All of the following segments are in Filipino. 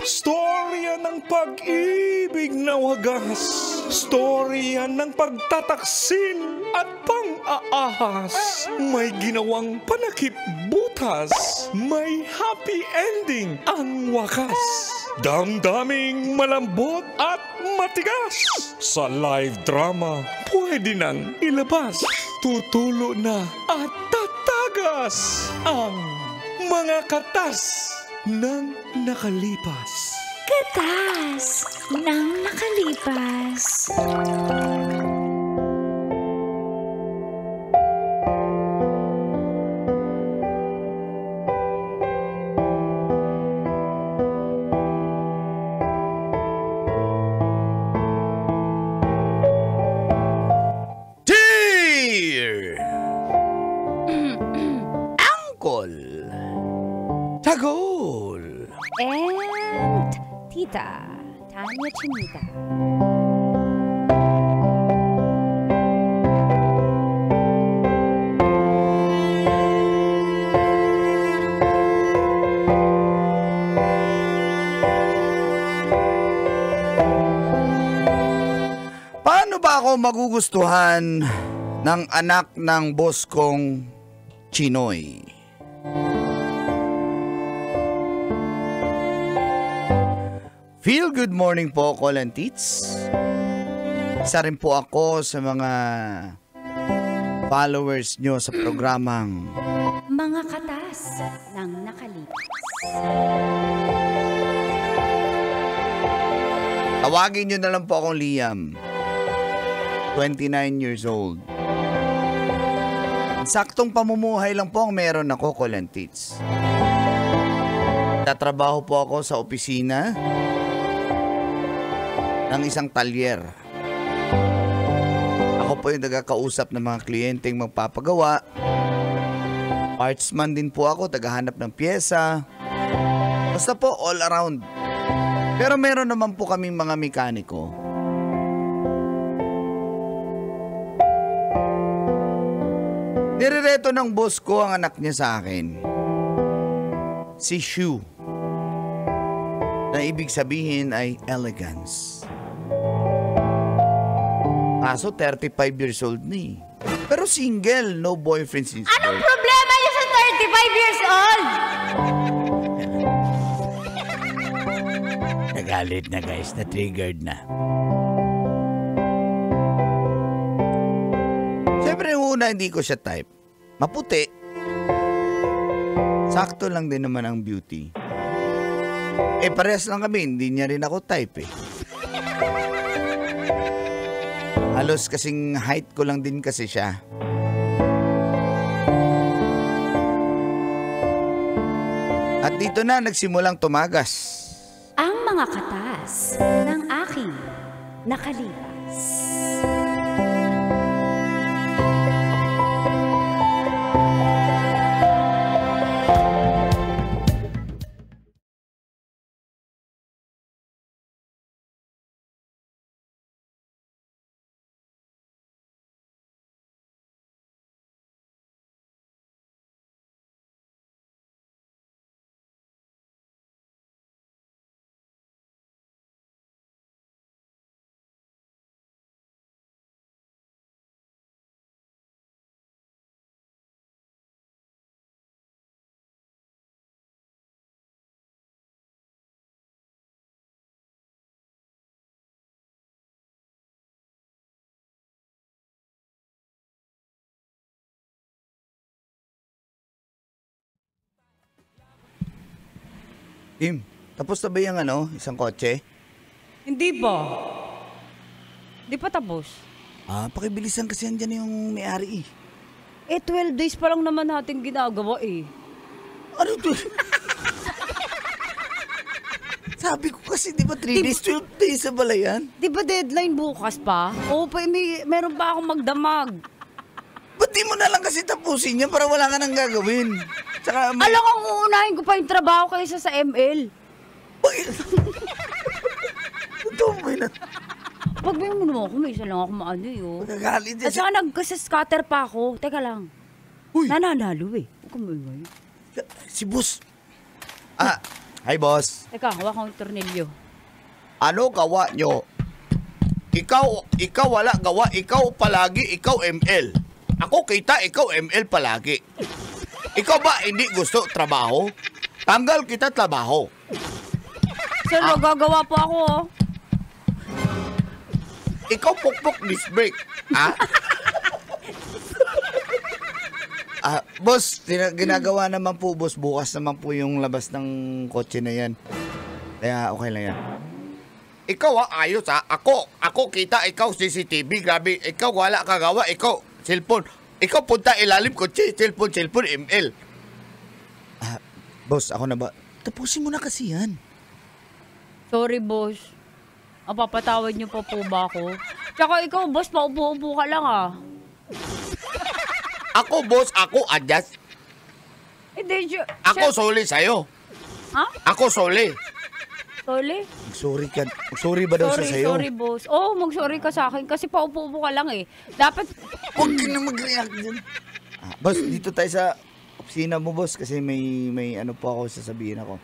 Storya ng pag-ibig na wagas. Storya ng pagtataksil at pang-aahas. May ginawang panakip butas. May happy ending ang wakas. Damdaming malambot at matigas. Sa live drama, pwede nang ilabas. Tutulo na at tatagas ang mga katas ng nakalipas. Katas ng nakalipas. Dear Uncle Tagol And Tita Tanya Chinita. Paano ba ako magugustuhan ng anak ng boss kong Chinoy? Feel good morning po, Call and Teats. Isa rin po ako sa mga followers nyo sa programang Mga katas ng nakalipas. tawagin nyo na lang po akong Liam. 29 years old. Saktong pamumuhay lang po ang meron ako, Call and Teats. Tatrabaho po ako sa opisina ng isang talyer. Ako po yung nagkakausap ng mga kliyenteng magpapagawa. Partsman din po ako, tagahanap ng pyesa. Basta po all around. Pero meron naman po kaming mga mekaniko. Nirereto ng boss ko ang anak niya sa akin. Si Shu. Na ibig sabihin ay elegance. Kaso 35 years old ni. Pero single, no boyfriend since Anong birth. problema niya sa 35 years old? Nagalit na guys, na-triggered na. Siyempre una hindi ko siya type. Maputi. Sakto lang din naman ang beauty. Parehas lang kami, hindi niya rin ako type Halos kasing height ko lang din kasi siya. At dito na nagsimulang tumagas. Ang mga katas ng aking nakalipas. Tim, tapos na ba yung isang kotse? Hindi ba? Di pa tapos. Pakibilisan kasi andyan yung may-ari 12 days pa lang naman natin ginagawa Ano to? Sabi ko kasi di ba 3 days, 12 days sa balayan? Di ba deadline bukas pa? Oo pa, meron pa akong magdamag. Ba't di mo na lang kasi tapusin yan para wala ka nang gagawin? Tsaka Alam kong uunahin ko pa yung trabaho kaysa sa ML. Ito mo yun. Pag may mo ako, may isa lang ako Magagalit At siya. saka nag-scatter pa ako. Teka lang. Uy. Nananalo Huwag kang maingay. Si boss. Hi, boss. Teka, hawak ko yung tornilyo. Ano gawa nyo? Ikaw wala gawa. Ikaw palagi, ikaw ML. Ako kita, ikaw ML palagi. Ikaw ba hindi gusto trabaho? Tanggal kita trabaho. Sir, magagawa po ako, oh. Ikaw pukpok disc brake. Ha? Boss, ginagawa naman po, boss. Bukas naman po yung labas ng kotse na yan. Kaya okay lang yan. Ikaw ayos ha. Ako kita, ikaw CCTV. Grabe, ikaw wala kagawa. Ikaw, cellphone. Ikaw punta ilalim kotse. Cellphone, ML. Boss, ako na ba? Tapusin mo na kasi yan. Sorry, boss. Papatawad niyo pa po ba ako? Tsaka ikaw, boss, paupo-upo ka lang, ah. Ako, boss, ako adjust. Hindi, Ako soli sa'yo. Ha? Ako soli. Sorry? Sorry ka. Sorry ba daw siya sa'yo? Sorry, boss. Oo, mag-sorry ka sa akin kasi paupo-upo ka lang, eh. Dapat... Huwag ka na mag-react dyan. Boss, dito tayo sa opisina mo, boss, kasi may ano po ako sasabihin ako.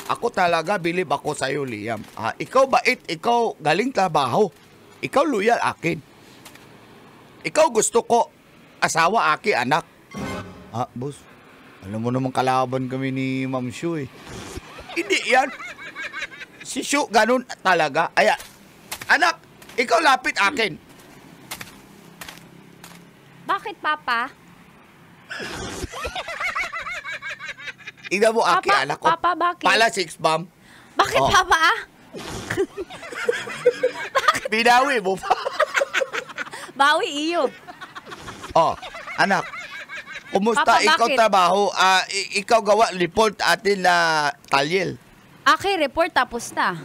Ako talaga, believe ako sa'yo, Liam. Ikaw bait, ikaw galing trabaho. Ikaw loyal akin. Ikaw gusto ko, asawa aki, anak. Boss, alam mo naman kalaban kami ni Ma'am Shu eh. Hindi yan. Si Shu, ganun talaga. Anak, ikaw lapit akin. Bakit, Papa? Tingnan mo, aki, Papa, anak ko. Papa, bakit? Pala 6 bomb. Bakit, Oh. Papa, Binawi mo pa. Bawi iyo. Anak. Kumusta Papa, ikaw bakit? trabaho? Ikaw gawa report atin na talyel. Aki, report tapos na.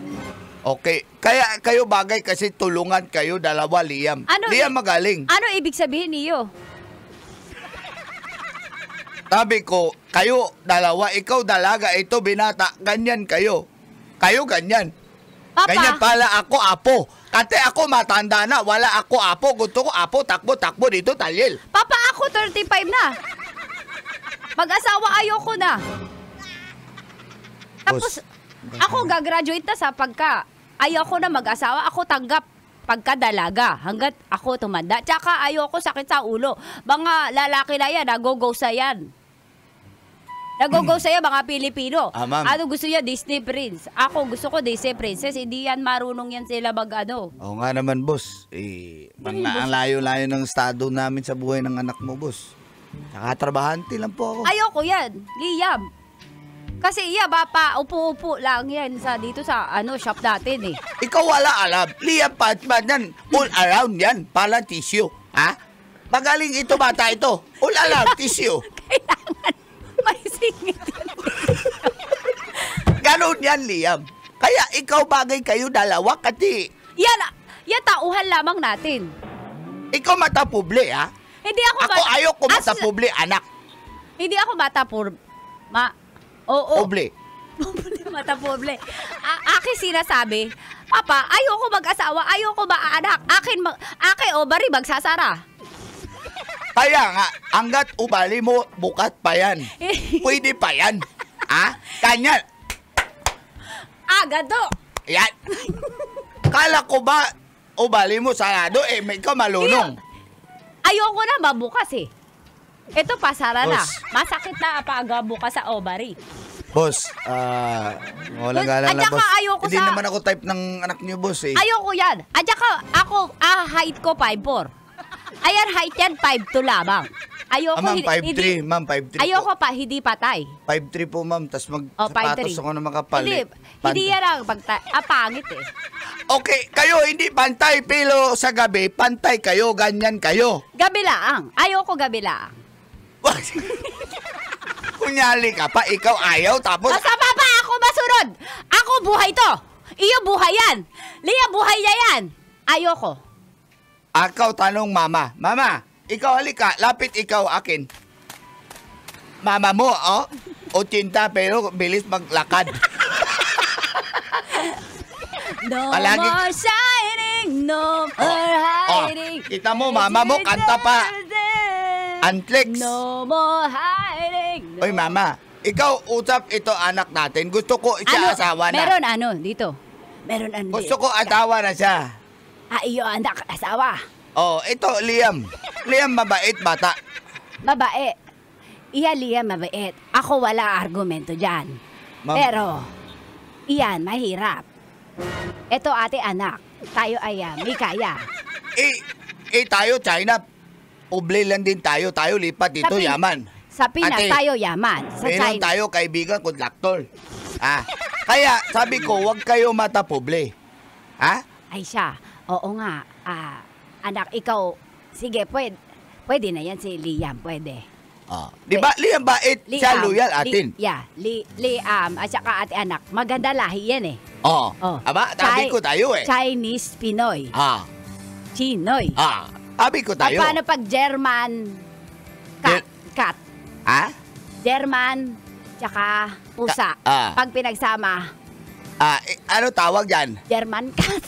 Okay. Kaya kayo bagay kasi tulungan kayo dalawa, Liam. Liam magaling. Ano ibig sabihin niyo? Sabi ko, kayo dalawa, ikaw dalaga, ito binata, ganyan kayo. Kayo ganyan. Papa, Ganyan pala ako, apo. Kasi ako matanda na, wala ako apo. Gusto ko apo, takbo dito, talyel. Papa, ako 35 na. Mag-asawa ayoko na. Tapos, Boss, ako gagraduate na sa pagka ayoko na mag-asawa, ako tanggap pagkadalaga hanggat ako tumanda. Tsaka ayoko sakit sa ulo. Mga lalaki na yan, nagogo sa yan. Nagogo sa'yo, mga Pilipino. Ma'am. Ano gusto niya? Disney Prince. Ako gusto ko Disney Princess. Hindi yan marunong yan sila mag-ano. Oo nga naman, boss. Ang layo-layo ng estado namin sa buhay ng anak mo, boss. Nakatrabahante lang po ako. Ayoko yan, Liam. Kasi bapa, upo-upo lang yan dito sa shop natin eh. Ikaw wala alam. Liam Patman yan. All around yan. Pala tissue. Ha? Magaling ito bata ito. All around tissue. Kailangan may singit. Ganon yan, Liam. Kaya ikaw bagay kayo dalawa kasi Yan tauhan lamang natin. ikaw matapuble, ha? Hindi ako Ako ayoko matapuble, anak. Hindi ako Oo. Puble. Mata pobre. Akin sinasabi, Papa, ayoko mag-asawa, ayoko maanak. Akin ovary magsasara. Kaya nga, hanggat ubali mo, bukat pa yan. Pwede pa yan. Ha? Kanyan. Gado. Yan. Kala ko ba, ubali mo sarado, may ikaw malunong. Ayoko na mabukas eh. Ito pasara na. Boss. Masakit na pag bukas sa ovary. Boss, walang galang At lang, saka boss. ayoko Hindi sa- naman ako type ng anak niyo, boss, eh. Ayoko yan. At saka ako, height ko 5'4". Ayan, height yan 5'2" lamang. Ayoko, Ma'am, 5'3". Ma'am, 5'3 ayoko po. pa, hindi patay. 5'3 po, ma'am. Tapos 5'3". magsapatos ako na makapal. Hindi yan ang pangit eh. Okay, kayo hindi pantay, pero sa gabi, pantay kayo, ganyan kayo. Gabi laang. Ayoko gabi laang. Kunyali ka pa, ikaw ayaw, tapos... Masama pa ako masunod. Ako buhay to. Iyo buhay yan. Lia buhay niya yan. Ayoko. Akaw tanong mama. Mama, ikaw halika, lapit ikaw akin. Mama mo, 80 pero bilis maglakad. No Palagi- more shining, no more hiding. Kita mo, mama mo, kanta pa. Antlex. No more hiding. Oy, mama, ikaw, usap ito anak natin. Gusto ko siya asawa na. Meron dito. Meron Gusto ko asawa na siya. Iyo anak, asawa. Oh, ito, Liam. Liam, mabait bata. Babae. Liam, mabait. Ako wala argumento dyan. Pero, iyan, mahirap. Ito ate anak. Tayo ay may kaya. Tayo, China. Uble lang din tayo. Tayo lipat dito, yaman. Sa Pinas, Ate, tayo yaman. Sa meron China. tayo kaibigan, kontraktor. Kaya, sabi ko, huwag kayo matapoble. Ay siya. Oo nga. Anak, ikaw, sige, pwede na yan si Liam, pwede. Di ba, Liam bait, siya loyal atin. Liam, at saka ate anak, maganda lahi yan eh. Aba, sabi ko tayo eh. Chinese, Pinoy. Chinoy. Sabi ko tayo. Paano pag German, cat? German, tsaka pusa. Pag pinagsama. Ano tawag dyan? German cat.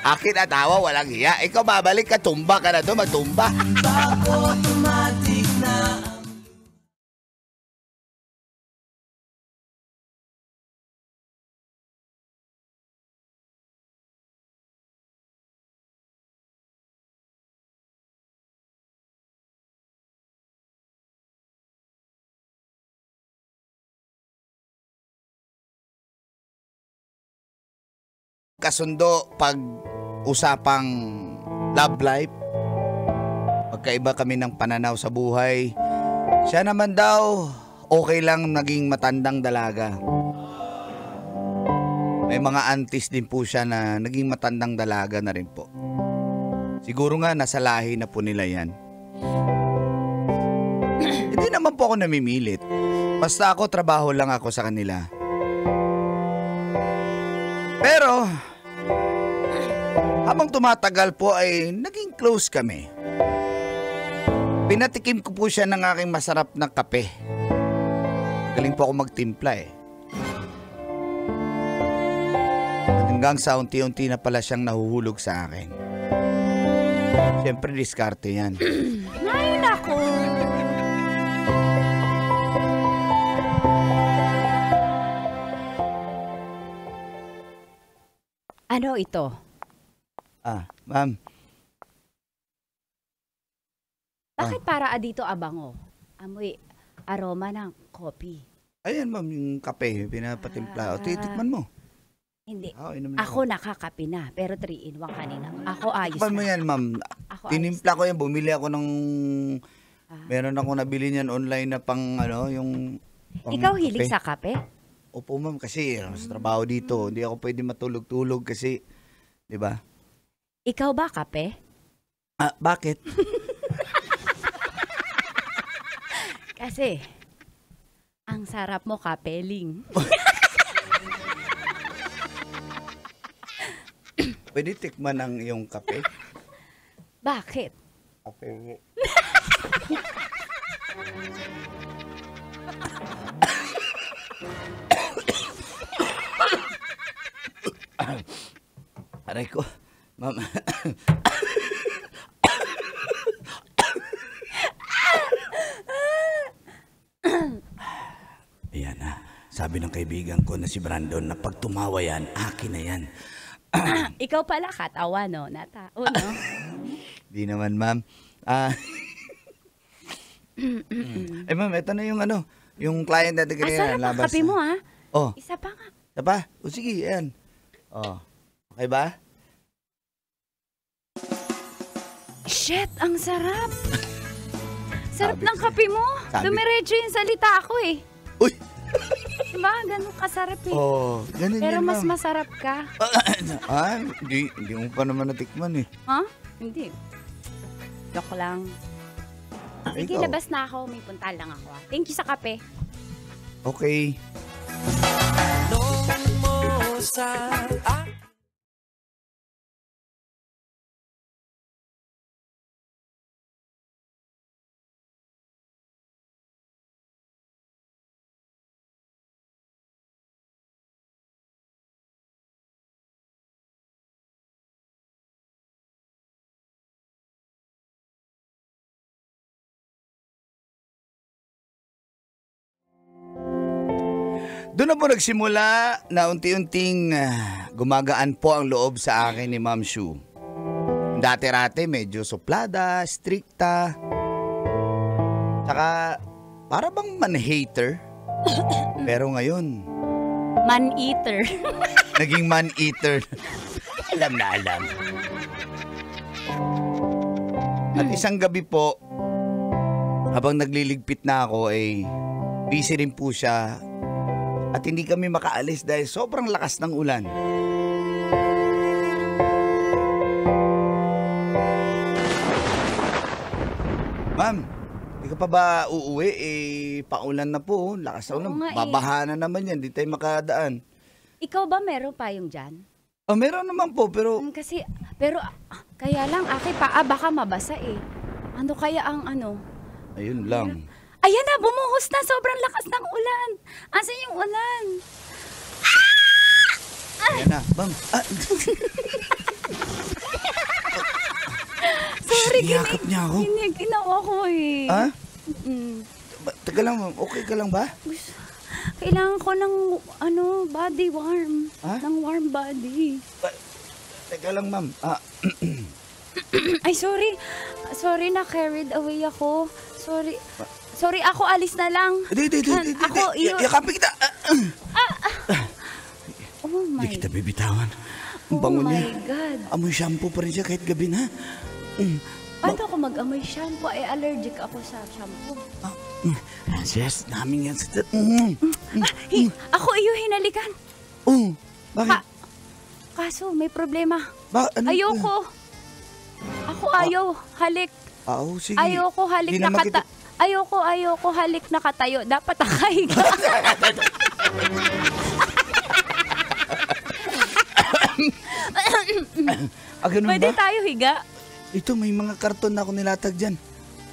Akin na tawa, walang hiya. Ikaw babalik ka, tumba ka na doon, matumba. Kasundo pag usapang love life. Magkaiba kami ng pananaw sa buhay. Siya naman daw, okay lang naging matandang dalaga. May mga aunties din po siya na naging matandang dalaga na rin po. Siguro nga nasa lahi na po nila yan. Hindi naman po ako namimilit. Basta ako, trabaho lang ako sa kanila. Pero, habang tumatagal po ay naging close kami. Pinatikim ko po siya ng aking masarap na kape. Galing po ako magtimpla eh. Hanggang sa unti-unti na pala siyang nahuhulog sa akin. Siyempre, diskarte yan. Ay, naku. Ano ito? Ma'am. Bakit para dito abango? Amoy aroma ng kopi. Ayan, ma'am, yung kape. Pinapatimpla. O, titikman mo. Hindi. Inom Ako nakakapi na, pero 3-in-1 kanina. Ako ayos Tikman mo na. yan, ma'am. Ako Tinimpla ko yan. Bumili ako ng... Meron ako nabili niyan online na pang yung... Ikaw hilig sa kape? Opo, ma'am, kasi sa trabaho dito, hindi ako pwede matulog-tulog kasi, di ba? Ikaw ba kape? Bakit? Kasi, ang sarap mo kapeling. Pwede tikman ang iyong kape? Bakit? Kape. Aray ko, ma'am. Ayan na. Sabi ng kaibigan ko na si Brandon na pag tumawa yan, akin na yan. Ikaw pala katawa, no? Natao, no? Di naman, ma'am. Ma'am, ito na yung yung client natin kanina. Sarap ang kape mo, ha? Oh. Isa pa nga. Isa pa? O sige, ayan. Oh. Okay ba? Shit, ang sarap. Sarap ng kape mo. Dumiretso yung salita ako eh. Uy! Diba? Ganun kasarap eh. Oh, ganun Pero yan, mas ma'am. masarap ka. Hindi mo pa naman natikman eh. Ha? Hindi. Joke lang. Sige, Ikaw. labas na ako. May puntal lang ako. Thank you sa kape. Okay. Tanong mo sa Doon na po nagsimula na unti-unting gumagaan po ang loob sa akin ni Ma'am Shu. Dati-rati medyo suplada, strikta. Tsaka para bang man-hater. Pero ngayon, Man-eater. naging man-eater. Alam na alam. At isang gabi po, habang nagliligpit na ako ay busy rin po siya at hindi kami makaalis dahil sobrang lakas ng ulan. Ma'am, di ka pa ba uuwi? Paulan na po. Lakas na ulan. Oo nga eh. Babaha na naman yan. Di tayo makadaan. Ikaw ba meron payong dyan? Oh, meron naman po, pero Kasi, pero kaya lang, aki paa baka mabasa eh. Ano kaya ang ano? ayun lang. Ayan na, bumuhos na. Sobrang lakas ng ulan. Asan yung ulan? Ayan na. Ma'am. Sorry, Niyakap niya ako. ginawa ko eh. Ha? Mm. Teka lang, ma'am. Okay ka lang ba? Kailangan ko ng body warm. Ha? Ng warm body. Teka lang, ma'am. Ay, sorry. Sorry na carried away ako. Sorry. Sorry, ako alis na lang. Di. Ako, Yakapin kita. Oh my, Hindi kita bibitawan. Ang oh bango my niya. God. Amoy shampoo pa rin siya kahit gabi na. Paano ako mag-amoy shampoo? Ay, allergic ako sa shampoo. Yes, namin yan sa... Ako iyo hinalikan. Bakit? Kaso, may problema. Ano? Ayoko. Ako ayaw. Halik. Sige. Ayoko halik Di na naman kita- Ayoko halik na katayo. Dapat nakahiga. Ganun Pwede ba? tayo higa? Ito, may mga karton na ako nilatag dyan.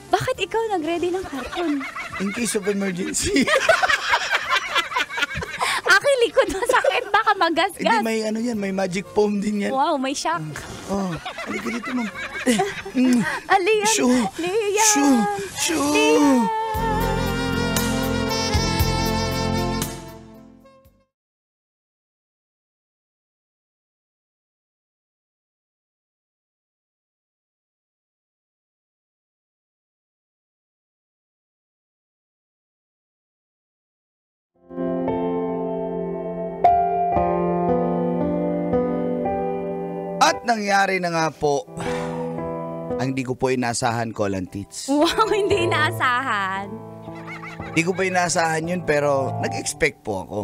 Bakit ikaw nag-ready ng karton? In case of emergency. Aking likod masakit. Baka Hindi, magasgas. may ano yan, may magic foam din yan. Wow, may shock. Halika dito, ma'am. Alian. Shoo! Lian. Shoo! Lian. At nangyari na nga po, ang di ko po inasahan, Colin Tits. Wow, hindi inaasahan. Di ko pa inasahan yun, pero nag-expect po ako.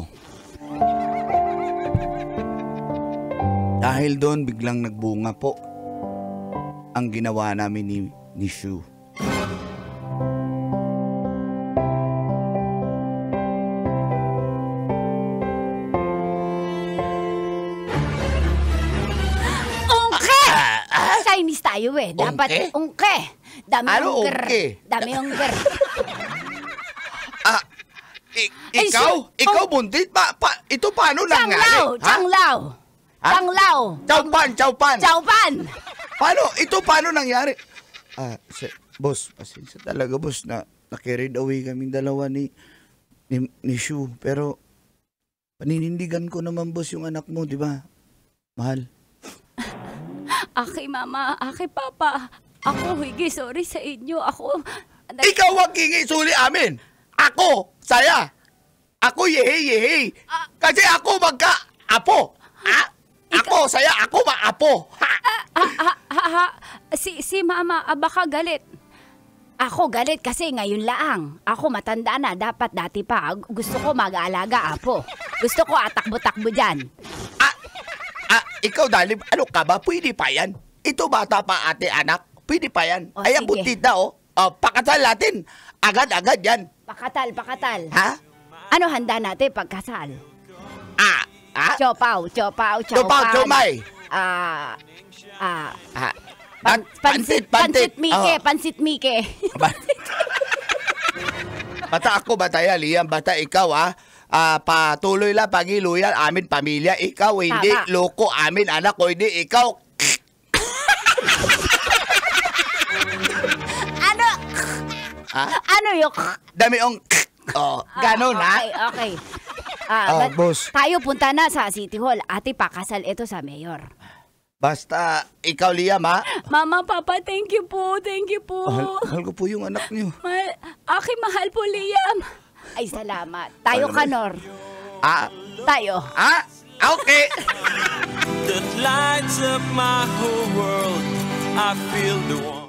Dahil doon, biglang nagbunga po ang ginawa namin ni Shu. Chinese tayo eh. Dapat ungke. Dami Ano ungker. ungke? Dami ungker. Ikaw buntit? Ito paano nangyari? Changlao. Changlao. Chowpan. Chowpan. Paano nangyari? Boss, pasensya talaga boss na carried away kaming dalawa ni Shu. Pero paninindigan ko naman boss yung anak mo, di ba? Mahal. Aki mama, aki papa. Ako, higi, sorry sa inyo. Ikaw ang kingi suli amin. Ako, saya. Ako yehe. Kasi ako magka-apo. Ako, saya. Ako ma-apo. Si mama, baka galit. Ako galit kasi ngayon laang. Ako matanda na, dapat dati pa. Gusto ko mag-aalaga, apo. Gusto ko atakbo-takbo dyan. Ikaw dalim, ano ka ba? Pwede pa yan. Ito bata pa ate anak. Pwede pa yan. O, Ayan, sige. buntit na pakasal natin. Agad-agad yan. Pakatal. Ha? Ano handa natin pagkasal? Chopaw. Chomay. Pansit Mike. Bata ako, bata yan, Liam. Bata ikaw, patuloy lang pagiluyan amin pamilya. Ikaw, hindi. Tama. Loko amin, anak ko, hindi. Ikaw. Ano yung... Dami yung... ganun, ha? Okay. boss. Tayo punta na sa City Hall. Ate, pakasal ito sa mayor. Basta, ikaw, Liam, ha? Mama, Papa, thank you po. Thank you po. Mahal ko po yung anak niyo. Mahal po, Liam. Ay, salamat. Tayo, Kanor. Tayo. Okay. that lights up my whole world. I feel the one.